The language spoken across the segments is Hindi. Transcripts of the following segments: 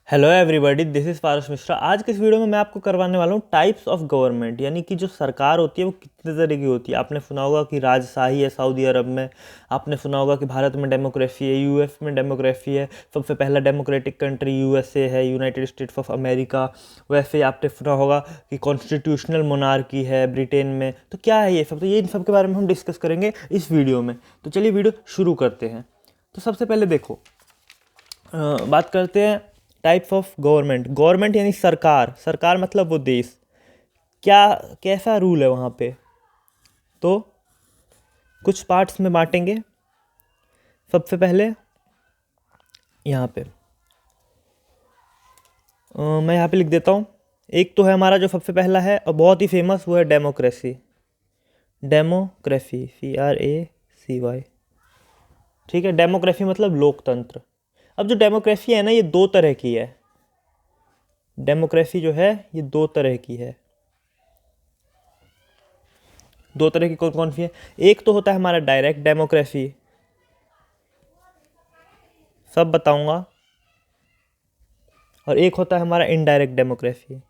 हेलो एवरीबॉडी, दिस इज़ पारस मिश्रा। आज के इस वीडियो में मैं आपको करवाने वाला हूँ टाइप्स ऑफ गवर्नमेंट, यानी कि जो सरकार होती है वो कितने तरह की होती है। आपने सुना होगा कि राजशाही है सऊदी अरब में, आपने सुना होगा कि भारत में डेमोक्रेसी है, यूएस में डेमोक्रेसी है। सबसे पहला डेमोक्रेटिक कंट्री यूएसए है, यूनाइटेड स्टेट्स ऑफ अमेरिका। वैसे ही आपने सुना होगा कि कॉन्स्टिट्यूशनल मोनार्की है ब्रिटेन में। तो क्या है ये सब? तो ये इन सब के बारे में हम डिस्कस करेंगे इस वीडियो में। तो चलिए वीडियो शुरू करते हैं। तो सबसे पहले देखो, बात करते हैं टाइप्स ऑफ गवर्नमेंट। गवर्नमेंट यानी सरकार, सरकार मतलब वो देश, क्या कैसा रूल है वहाँ पे। तो कुछ पार्ट्स में बांटेंगे। सबसे पहले यहाँ पे मैं यहाँ पे लिख देता हूँ। एक तो है हमारा जो सबसे पहला है और बहुत ही फेमस, वो है डेमोक्रेसी। Democracy, CRACY। ठीक है, डेमोक्रेसी मतलब लोकतंत्र। अब जो डेमोक्रेसी है ना, ये दो तरह की है। डेमोक्रेसी जो है ये दो तरह की है। दो तरह की कौन कौन सी है? एक तो होता है हमारा डायरेक्ट डेमोक्रेसी, सब बताऊंगा। और एक होता है हमारा इनडायरेक्ट डेमोक्रेसी।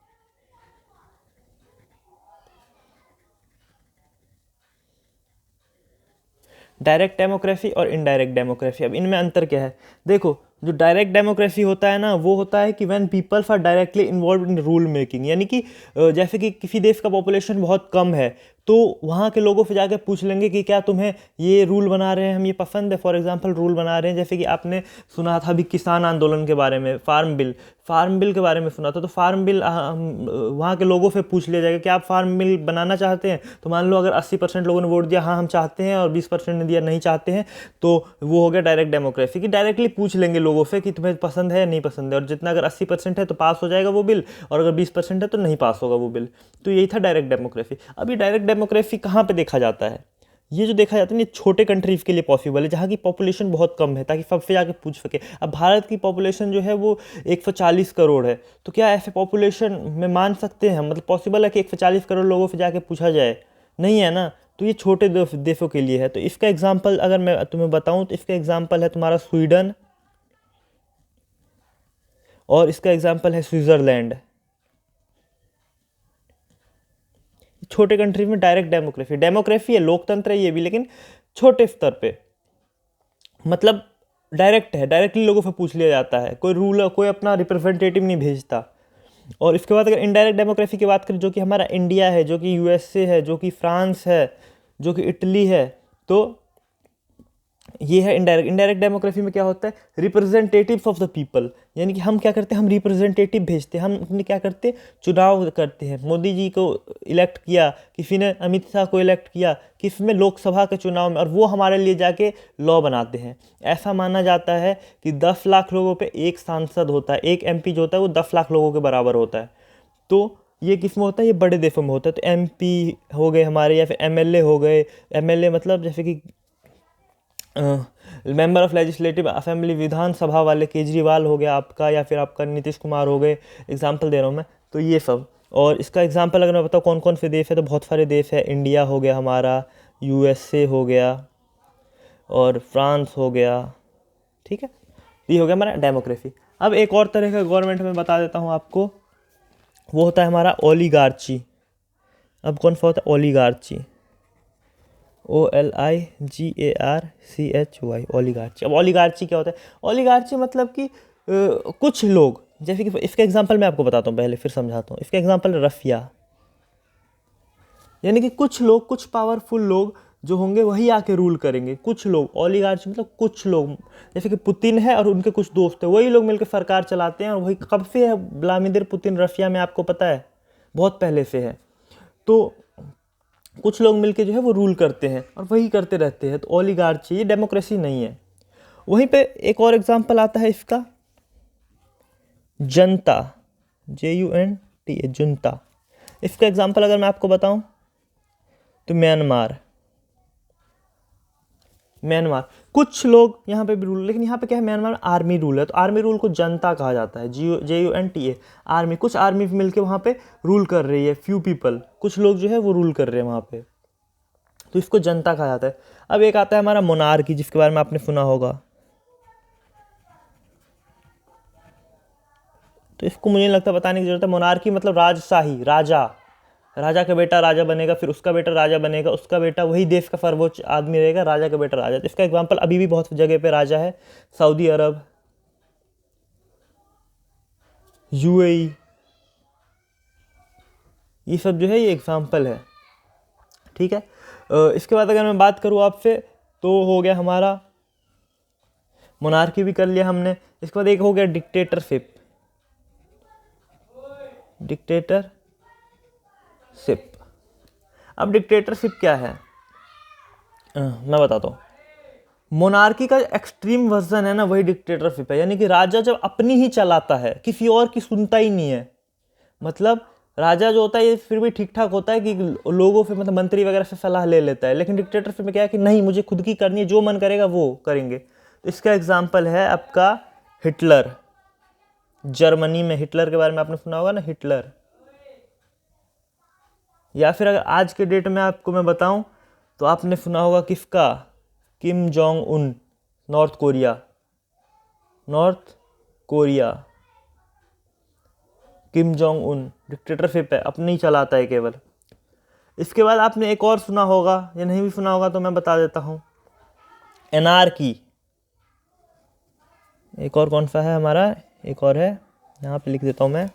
डायरेक्ट डेमोक्रेसी और इनडायरेक्ट डेमोक्रेसी, अब इनमें अंतर क्या है? देखो, जो डायरेक्ट डेमोक्रेसी होता है ना, वो होता है कि when peoples are directly involve in rule making. यानी कि जैसे कि किसी देश का पॉपुलेशन बहुत कम है, तो वहाँ के लोगों से जाकर पूछ लेंगे कि क्या तुम्हें ये रूल बना रहे हैं हम ये पसंद है। फॉर एग्जांपल रूल बना रहे हैं, जैसे कि आपने सुना था अभी किसान आंदोलन के बारे में, फार्म बिल के बारे में सुना था। तो फार्म बिल वहाँ के लोगों से पूछ लिया जाएगा कि आप फार्म बिल बनाना चाहते हैं। तो मान लो अगर 80% लोगों ने वोट दिया हाँ हम चाहते हैं, और 20% ने दिया नहीं चाहते हैं, तो वो हो गया डायरेक्ट डेमोक्रेसी, कि डायरेक्टली पूछ लेंगे लोगों से कि तुम्हें पसंद है या नहीं पसंद है। और जितना अगर 80% है तो पास हो जाएगा वो बिल, और अगर 20% है तो नहीं पास होगा वो बिल। तो यही था डायरेक्ट डेमोक्रेसी। अब ये डायरेक्ट डेमोक्रेसी कहाँ पे देखा जाता है? ये जो देखा जाता है ये छोटे कंट्रीज़ के लिए पॉसिबल है, जहाँ की पॉपुलेशन बहुत कम है, ताकि सबसे जाके पूछ सके। अब भारत की पॉपुलेशन जो है वो 140 करोड़ है। तो क्या ऐसे पॉपुलेशन में मान सकते हैं हम, मतलब पॉसिबल है कि 140 करोड़ लोगों से जाके पूछा जाए? नहीं है ना। तो ये छोटे देशों के लिए है। तो इसका एग्जाम्पल अगर मैं तुम्हें बताऊं, तो इसका एग्जाम्पल है तुम्हारा स्वीडन, और इसका एग्जाम्पल है स्विट्ज़रलैंड। छोटे कंट्री में डायरेक्ट डेमोक्रेसी, डेमोक्रेसी है, लोकतंत्र है ये भी, लेकिन छोटे स्तर पे, मतलब डायरेक्ट है, डायरेक्टली लोगों से पूछ लिया जाता है, कोई रूलर, कोई अपना रिप्रेजेंटेटिव नहीं भेजता। और इसके बाद अगर इनडायरेक्ट डेमोक्रेसी की बात करें, जो कि हमारा इंडिया है, जो कि यूएसए है, जो कि फ्रांस है, जो कि इटली है, तो ये है इनडायरेक्ट। इनडायरेक्ट डेमोक्रेसी में क्या होता है? Representatives of the people. यानी कि हम क्या करते हैं, हम रिप्रेजेंटेटिव भेजते हैं। हम अपने क्या करते हैं, चुनाव करते हैं। मोदी जी को इलेक्ट किया किसी ने, अमित शाह को इलेक्ट किया किस में, लोकसभा के चुनाव में, और वो हमारे लिए जाके लॉ बनाते हैं। ऐसा माना जाता है कि 10 लाख लोगों पर एक सांसद होता है, एक एमपी जो होता है वो 10 लाख लोगों के बराबर होता है। तो ये किस में होता है? ये बड़े देशों में होता है। तो एमपी हो गए हमारे, या फिर एमएलए हो गए। एमएलए मतलब जैसे कि मेंबर ऑफ लेजिस्लेटिव असेंबली, विधानसभा वाले, केजरीवाल हो गया आपका, या फिर आपका नीतीश कुमार हो गए। एग्जाम्पल दे रहा हूँ मैं। तो ये सब, और इसका एग्जाम्पल अगर मैं बताऊँ कौन कौन से देश है, तो बहुत सारे देश है। इंडिया हो गया हमारा, यूएसए हो गया, और फ्रांस हो गया। ठीक है, ये हो गया हमारा डेमोक्रेसी। अब एक और तरह का गवर्नमेंट मैं बता देता हूँ आपको, वो होता है हमारा ओलिगार्ची। अब कौन सा होता है ओलिगार्ची? OLIGARCHY, ओलिगार्ची। अब ओलिगार्ची क्या होता है? ओलिगार्ची मतलब कि कुछ लोग, जैसे कि इसका एग्जांपल मैं आपको बताता हूँ, पहले फिर समझाता हूँ। इसका एग्जांपल रसिया, यानी कि कुछ लोग, कुछ पावरफुल लोग जो होंगे वही आके रूल करेंगे। कुछ लोग, ओलिगार्ची मतलब कुछ लोग, जैसे कि पुतिन है और उनके कुछ दोस्त है, वही लोग मिलकर सरकार चलाते हैं। और वही कब से है व्लादिमीर पुतिन रशिया में, आपको पता है? बहुत पहले से है। तो कुछ लोग मिलके जो है वो रूल करते हैं और वही करते रहते हैं। तो ओलिगार्ची, ये डेमोक्रेसी नहीं है। वहीं पे एक और एग्जांपल आता है इसका, जनता, JUNTA, जनता। इसका एग्जांपल अगर मैं आपको बताऊं, तो म्यांमार। म्यांमार कुछ लोग यहाँ पे भी रूल, लेकिन यहाँ पे क्या है, म्यांमार में आर्मी रूल है। तो आर्मी रूल को जनता कहा जाता है, JUNTA, आर्मी। कुछ आर्मी मिलके वहाँ पे रूल कर रही है, फ्यू पीपल, कुछ लोग जो है वो रूल कर रहे हैं वहाँ पे। तो इसको जनता कहा जाता है। अब एक आता है हमारा मोनार्की, जिसके बारे में आपने सुना होगा। तो इसको मुझे नहीं लगता बताने की जरूरत है। मोनार्की मतलब राजशाही, राजा, राजा का बेटा राजा बनेगा, फिर उसका बेटा राजा बनेगा, उसका बेटा वही देश का सर्वोच्च आदमी रहेगा, राजा का बेटा राजा। तो इसका एग्जाम्पल अभी भी बहुत जगह पे राजा है, सऊदी अरब, यूएई, ये सब जो है ये एग्जाम्पल है, ठीक है। इसके बाद अगर मैं बात करूँ आपसे, तो हो गया हमारा मोनार्की भी कर लिया हमने। इसके बाद एक हो गया डिक्टेटरशिप। डिक्टेटरशिप, अब डिक्टेटरशिप क्या है मैं बताता हूँ। मोनार्की का एक्सट्रीम वर्जन है ना, वही डिक्टेटरशिप है। यानी कि राजा जब अपनी ही चलाता है, किसी और की सुनता ही नहीं है। मतलब राजा जो होता है ये फिर भी ठीक ठाक होता है कि लोगों से, मतलब मंत्री वगैरह से सलाह ले लेता है, लेकिन डिक्टेटरशिप में क्या है कि नहीं, मुझे खुद की करनी है, जो मन करेगा वो करेंगे। तो इसका एग्जाम्पल है आपका हिटलर। जर्मनी में हिटलर के बारे में आपने सुना होगा ना, हिटलर। या फिर अगर आज के डेट में आपको मैं बताऊं तो आपने सुना होगा किसका, Kim Jong Un, north Korea. Kim Jong Un dictatorship है, अपने ही चलाता है केवल। इसके बाद आपने एक और सुना होगा, या नहीं भी सुना होगा तो मैं बता देता हूं, एनार्की। एक और कौन सा है हमारा, एक और है, यहाँ पे लिख देता हूं मैं,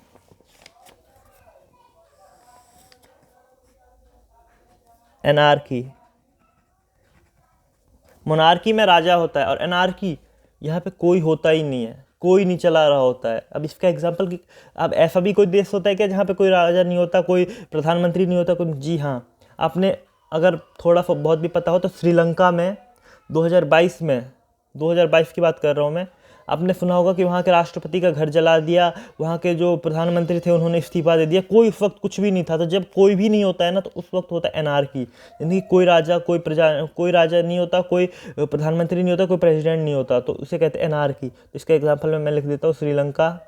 एनार्की। मोनार्की में राजा होता है और एनार्की यहाँ पे कोई होता ही नहीं है, कोई नहीं चला रहा होता है। अब इसका एग्जांपल कि अब ऐसा भी कोई देश होता है क्या जहाँ पे कोई राजा नहीं होता, कोई प्रधानमंत्री नहीं होता, कोई, जी हाँ। आपने अगर थोड़ा सा बहुत भी पता हो तो श्रीलंका में 2022 की बात कर रहा हूँ मैं, आपने सुना होगा कि वहाँ के राष्ट्रपति का घर जला दिया, वहाँ के जो प्रधानमंत्री थे उन्होंने इस्तीफा दे दिया, कोई उस वक्त कुछ भी नहीं था। तो जब कोई भी नहीं होता है ना, तो उस वक्त होता है एनार्की। यानी कि कोई राजा, कोई राजा नहीं होता, कोई प्रधानमंत्री नहीं होता, कोई प्रेसिडेंट नहीं होता, तो उसे कहते हैं एनार्की। तो इसका एग्जाम्पल मैं लिख देता हूँ, श्रीलंका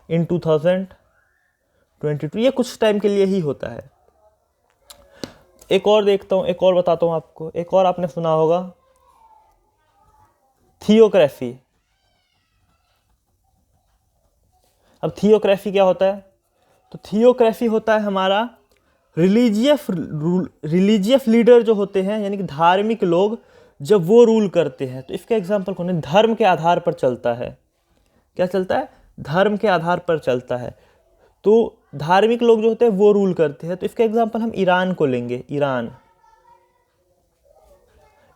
इन 2022। ये कुछ टाइम के लिए ही होता है। एक और देखता हूँ, एक और बताता हूँ आपको, एक और आपने सुना होगा, थियोक्रेसी। अब थियोक्रेसी क्या होता है, तो थियोक्रेसी होता है हमारा रिलीजियस लीडर जो होते हैं, यानी कि धार्मिक लोग, जब वो रूल करते हैं। तो इसका एग्जांपल कौन है, धर्म के आधार पर चलता है। क्या चलता है, धर्म के आधार पर चलता है। तो धार्मिक लोग जो होते हैं वो रूल करते हैं। तो इसका एग्जांपल हम ईरान को लेंगे। ईरान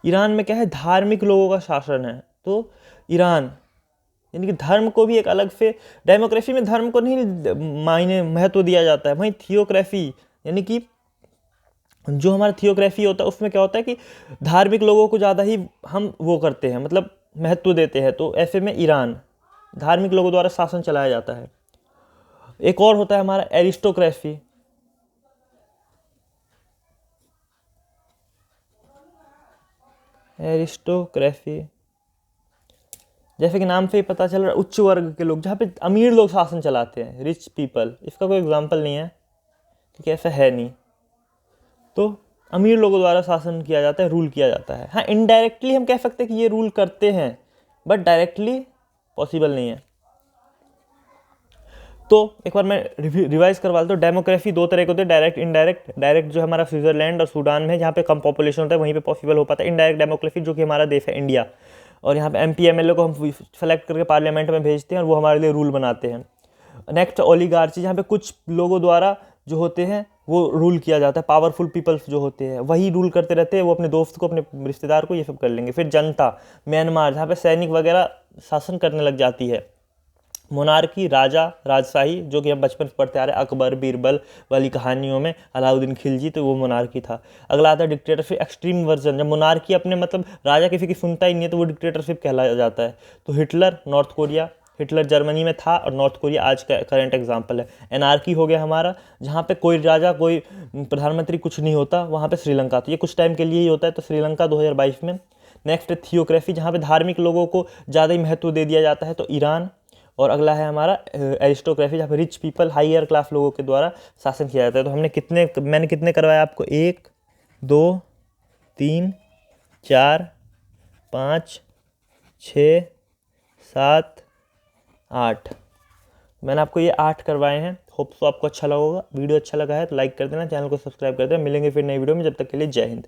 में क्या है, धार्मिक लोगों का शासन है। तो ईरान, यानी कि धर्म को भी एक अलग से, डेमोक्रेसी में धर्म को नहीं मायने महत्व दिया जाता है। वहीं थियोक्रेसी, यानी कि जो हमारा थियोक्रेसी होता है उसमें क्या होता है कि धार्मिक लोगों को ज़्यादा ही हम वो करते हैं, मतलब महत्व देते हैं। तो ऐसे में ईरान, धार्मिक लोगों द्वारा शासन चलाया जाता है। एक और होता है हमारा एरिस्टोक्रेसी। जैसे कि नाम से ही पता चल रहा है, उच्च वर्ग के लोग, जहाँ पे अमीर लोग शासन चलाते हैं, रिच पीपल। इसका कोई एग्जांपल नहीं है क्योंकि ऐसा है नहीं। तो अमीर लोगों द्वारा शासन किया जाता है, रूल किया जाता है। हाँ, इनडायरेक्टली हम कह सकते हैं कि ये रूल करते हैं, बट डायरेक्टली पॉसिबल नहीं है। तो एक बार मैं रिवाइज करवा देता हूँ। डेमोक्रेसी दो तरह के होते हैं, डायरेक्ट, इनडायरेक्ट। डायरेक्ट जो हमारा स्विट्जरलैंड और सूडान में, जहाँ पे कम पॉपुलेशन होता है, वहीं पे पॉसिबल हो पाता है। इनडायरेक्ट डेमोक्रेसी जो कि हमारा देश है इंडिया, और यहाँ पे MP MLA को हम सेलेक्ट करके पार्लियामेंट में भेजते हैं और वो हमारे लिए रूल बनाते हैं। नेक्स्ट ओलिगार्ची, जहाँ पे कुछ लोगों द्वारा जो होते हैं वो रूल किया जाता है। पावरफुल पीपल्स जो होते हैं वही रूल करते रहते हैं, वो अपने दोस्त को, अपने रिश्तेदार को, ये सब कर लेंगे। फिर जनता, म्यांमार, जहाँ पे सैनिक वगैरह शासन करने लग जाती है। मोनार्की, राजा, राजशाही, जो कि हम बचपन से पढ़ते आ रहे हैं, अकबर बीरबल वाली कहानियों में, अलाउद्दीन खिलजी, तो वो मोनार्की था। अगला आता है डिक्टेटरशिप एक्सट्रीम वर्जन। जब मोनार्की अपने, मतलब राजा किसी की सुनता ही नहीं है, तो वो डिक्टेटरशिप कहलाया जाता है। तो Hitler, north Korea, Hitler Germany में था और नॉर्थ कोरिया आज का करंट एग्जाम्पल है। एनार्की हो गया हमारा, जहाँ पे कोई राजा, कोई प्रधानमंत्री, कुछ नहीं होता, वहाँ पे श्रीलंका। तो ये कुछ टाइम के लिए ही होता है, तो श्रीलंका 2022 में। नेक्स्ट थियोक्रेसी, जहाँ पे धार्मिक लोगों को ज़्यादा ही महत्व दे दिया जाता है, तो ईरान। और अगला है हमारा एरिस्टोक्रेसी, जहाँ पे रिच पीपल, हायर क्लास लोगों के द्वारा शासन किया जाता है। तो मैंने कितने करवाया आपको, 1 2 3 4 5 6 7 8। मैंने आपको ये 8 करवाए हैं। होप सो आपको अच्छा लगा होगा। वीडियो अच्छा लगा है तो लाइक कर देना, चैनल को सब्सक्राइब कर देना। मिलेंगे फिर नई वीडियो में, जब तक के लिए जय हिंद।